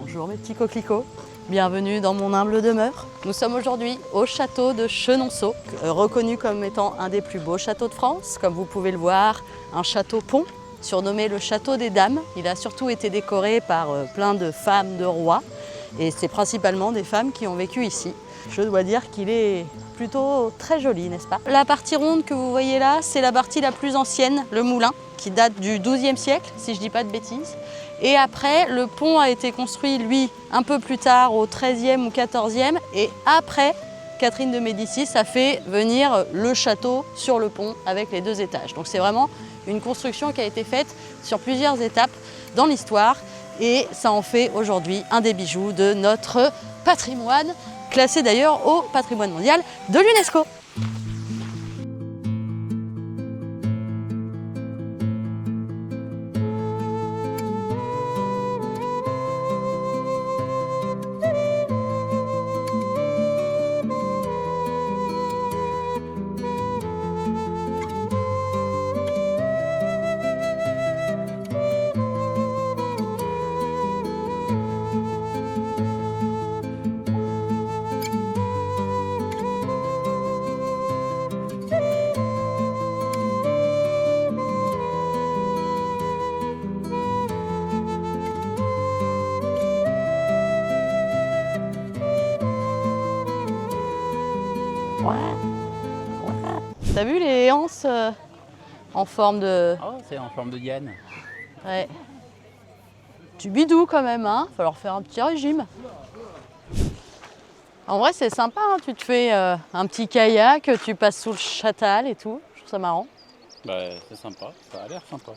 Bonjour mes petits coquelicots, bienvenue dans mon humble demeure. Nous sommes aujourd'hui au château de Chenonceau, reconnu comme étant un des plus beaux châteaux de France. Comme vous pouvez le voir, un château-pont, surnommé le château des dames. Il a surtout été décoré par plein de femmes de rois et c'est principalement des femmes qui ont vécu ici. Je dois dire qu'il est plutôt très joli, n'est-ce pas? La partie ronde que vous voyez là, c'est la partie la plus ancienne, le moulin, qui date du XIIe siècle, si je ne dis pas de bêtises. Et après, le pont a été construit, lui, un peu plus tard, au XIIIe ou XIVe. Et après, Catherine de Médicis a fait venir le château sur le pont avec les 2 étages. Donc c'est vraiment une construction qui a été faite sur plusieurs étapes dans l'histoire. Et ça en fait aujourd'hui un des bijoux de notre patrimoine, classé d'ailleurs au patrimoine mondial de l'UNESCO. T'as vu les anses en forme de... Oh, c'est en forme de diane. Ouais. Du bidou quand même, hein. Va falloir faire un petit régime. En vrai, c'est sympa, hein. Tu te fais un petit kayak, tu passes sous le Châtal et tout. Je trouve ça marrant. Bah, c'est sympa, ça a l'air sympa.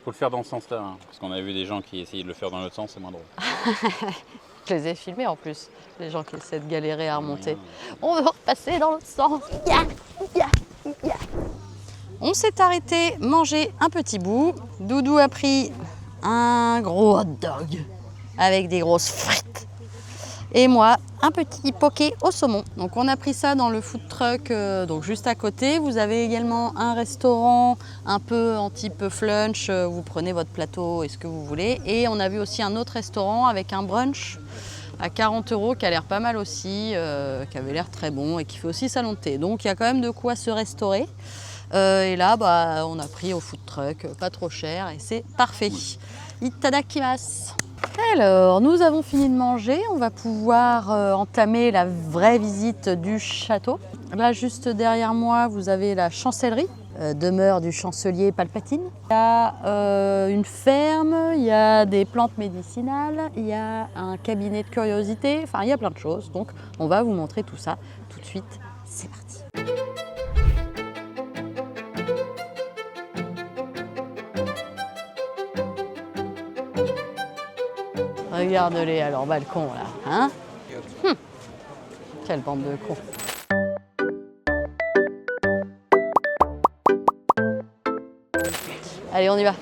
Faut le faire dans ce sens-là, hein, parce qu'on a vu des gens qui essayaient de le faire dans l'autre sens, c'est moins drôle. Je les ai filmés en plus, les gens qui essaient de galérer à remonter. On veut repasser dans l'autre sens. On s'est arrêté manger un petit bout. Doudou a pris un gros hot dog avec des grosses frites. Et moi, un petit poké au saumon. Donc on a pris ça dans le food truck donc juste à côté. Vous avez également un restaurant un peu en type flunch. Vous prenez votre plateau et ce que vous voulez. Et on a vu aussi un autre restaurant avec un brunch à 40 € qui a l'air pas mal aussi, qui avait l'air très bon et qui fait aussi salon de thé. Donc il y a quand même de quoi se restaurer. Et là, bah, on a pris au food truck, pas trop cher et c'est parfait. Itadakimasu. Alors, nous avons fini de manger, on va pouvoir entamer la vraie visite du château. Là, juste derrière moi, vous avez la chancellerie, demeure du chancelier Palpatine. Il y a une ferme, il y a des plantes médicinales, il y a un cabinet de curiosités, enfin, il y a plein de choses. Donc, on va vous montrer tout ça tout de suite. C'est parti. Regarde-les à leur balcon là, hein? Quelle bande de cons. Allez, on y va.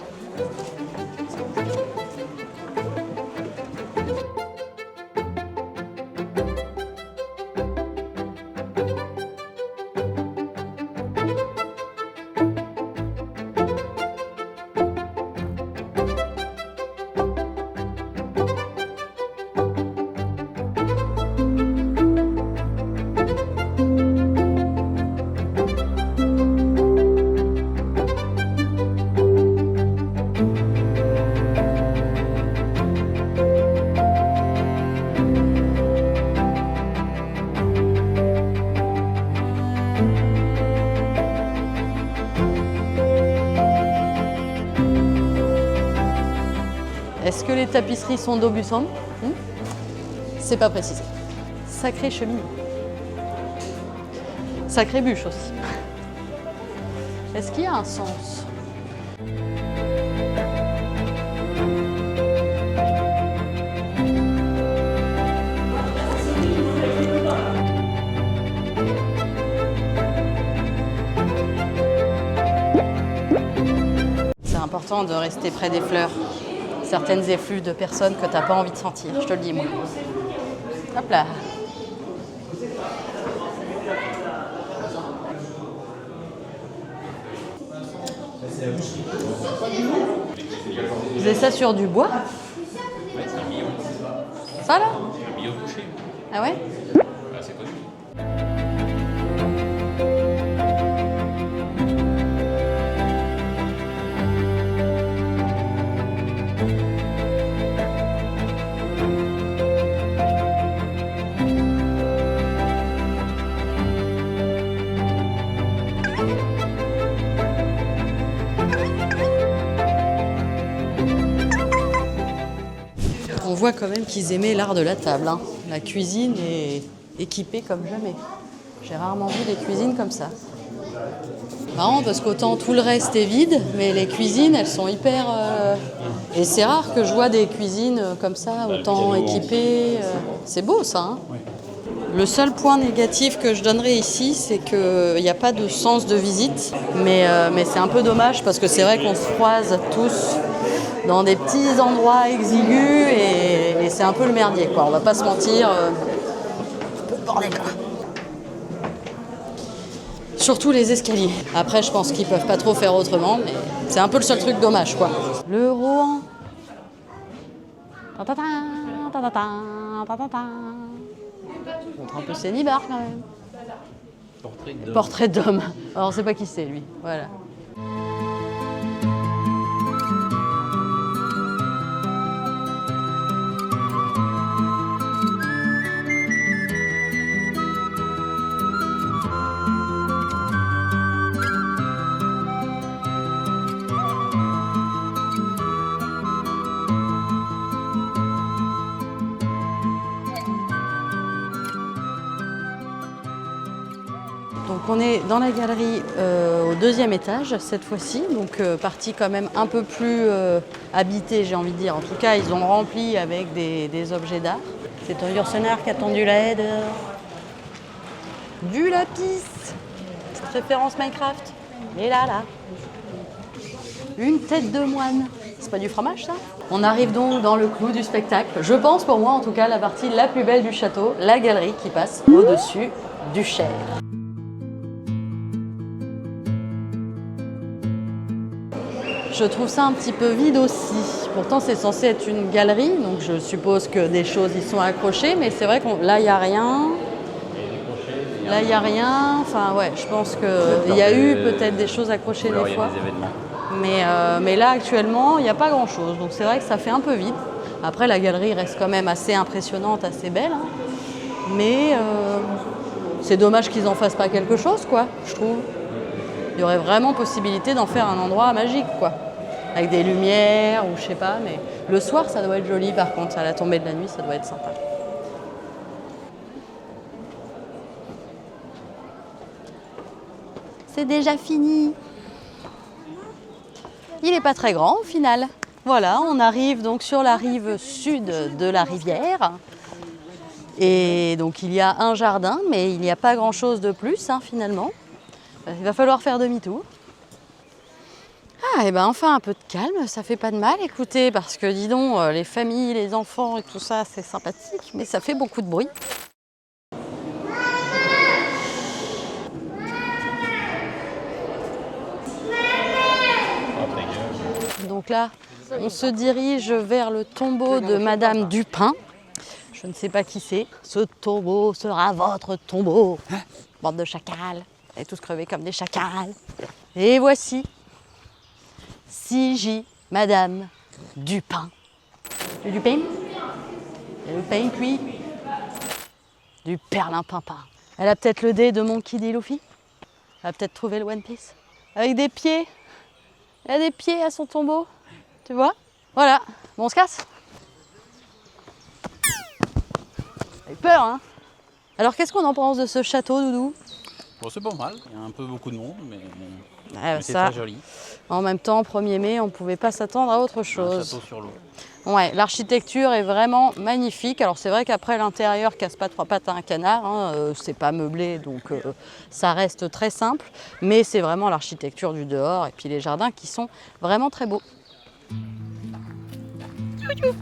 Est-ce que les tapisseries sont d'Aubusson? C'est pas précisé. Sacrée cheminée. Sacrée bûche aussi. Est-ce qu'il y a un sens? C'est important de rester près des fleurs. Certaines effluves de personnes que tu n'as pas envie de sentir, je te le dis moi. Hop là. Vous avez ça sur du bois? Ça là? Le bio bouché. Ah ouais? Bah, c'est connu. On voit quand même qu'ils aimaient l'art de la table. Hein. La cuisine est équipée comme jamais. J'ai rarement vu des cuisines comme ça. Marrant parce qu'autant tout le reste est vide, mais les cuisines, elles sont hyper... Et c'est rare que je vois des cuisines comme ça, autant équipées. C'est beau ça. Hein. Oui. Le seul point négatif que je donnerais ici, c'est qu'il n'y a pas de sens de visite. Mais c'est un peu dommage parce que c'est vrai qu'on se croise tous dans des petits endroits exigus et c'est un peu le merdier, quoi. On va pas se mentir. Un peu le bordel, quoi. Surtout les escaliers. Après, je pense qu'ils peuvent pas trop faire autrement, mais c'est un peu le seul truc dommage, quoi. Le Rohan. Montre un peu Cénibar, quand même. Portrait d'homme. Portrait d'homme. Alors, on sait pas qui c'est, lui. Voilà. Donc on est dans la galerie au 2e étage cette fois-ci, donc partie quand même un peu plus habitée, j'ai envie de dire. En tout cas, ils ont rempli avec des objets d'art. C'est ton Yourcenar qui a tendu la haie dehors. Du lapis. Petite référence Minecraft. Et là. Une tête de moine. C'est pas du fromage ça? On arrive donc dans le clou du spectacle. Je pense pour moi en tout cas la partie la plus belle du château, la galerie qui passe au-dessus du Cher. Je trouve ça un petit peu vide aussi. Pourtant, c'est censé être une galerie, donc je suppose que des choses y sont accrochées, mais c'est vrai que là, il n'y a rien. Là, il n'y a rien. Enfin, ouais, je pense qu'il y a eu peut-être des choses accrochées des fois. Mais là, actuellement, il n'y a pas grand-chose. Donc, c'est vrai que ça fait un peu vide. Après, la galerie reste quand même assez impressionnante, assez belle. Hein. Mais c'est dommage qu'ils n'en fassent pas quelque chose, quoi, je trouve. Il y aurait vraiment possibilité d'en faire un endroit magique, quoi. Avec des lumières ou je sais pas, mais le soir, ça doit être joli par contre. À la tombée de la nuit, ça doit être sympa. C'est déjà fini. Il n'est pas très grand au final. Voilà, on arrive donc sur la rive sud de la rivière. Et donc il y a un jardin, mais il n'y a pas grand-chose de plus hein, finalement. Il va falloir faire demi-tour. Ah, et ben enfin un peu de calme, ça fait pas de mal, écoutez, parce que dis donc, les familles, les enfants et tout ça, c'est sympathique, mais ça fait beaucoup de bruit. Donc là, on se dirige vers le tombeau de Madame Dupin. Je ne sais pas qui c'est. Ce tombeau sera votre tombeau. Bande de chacals. Et tous crevés comme des chacals. Et voici Siji, Madame Dupin. Du pain? Du pain cuit? Du perlimpinpin. Elle a peut-être le dé de Monkey D. Luffy. Elle a peut-être trouvé le One Piece. Avec des pieds. Elle a des pieds à son tombeau. Tu vois? Voilà. Bon, on se casse. J'ai peur, hein? Alors, qu'est-ce qu'on en pense de ce château, Doudou? Bon, c'est pas mal. Il y a un peu beaucoup de monde, mais c'est ça, très joli. En même temps, 1er mai, on ne pouvait pas s'attendre à autre chose. Un château sur l'eau. Ouais, l'architecture est vraiment magnifique. Alors c'est vrai qu'après l'intérieur casse pas 3 pattes à un canard, hein, c'est pas meublé, donc ça reste très simple. Mais c'est vraiment l'architecture du dehors et puis les jardins qui sont vraiment très beaux. Tchou-tchou.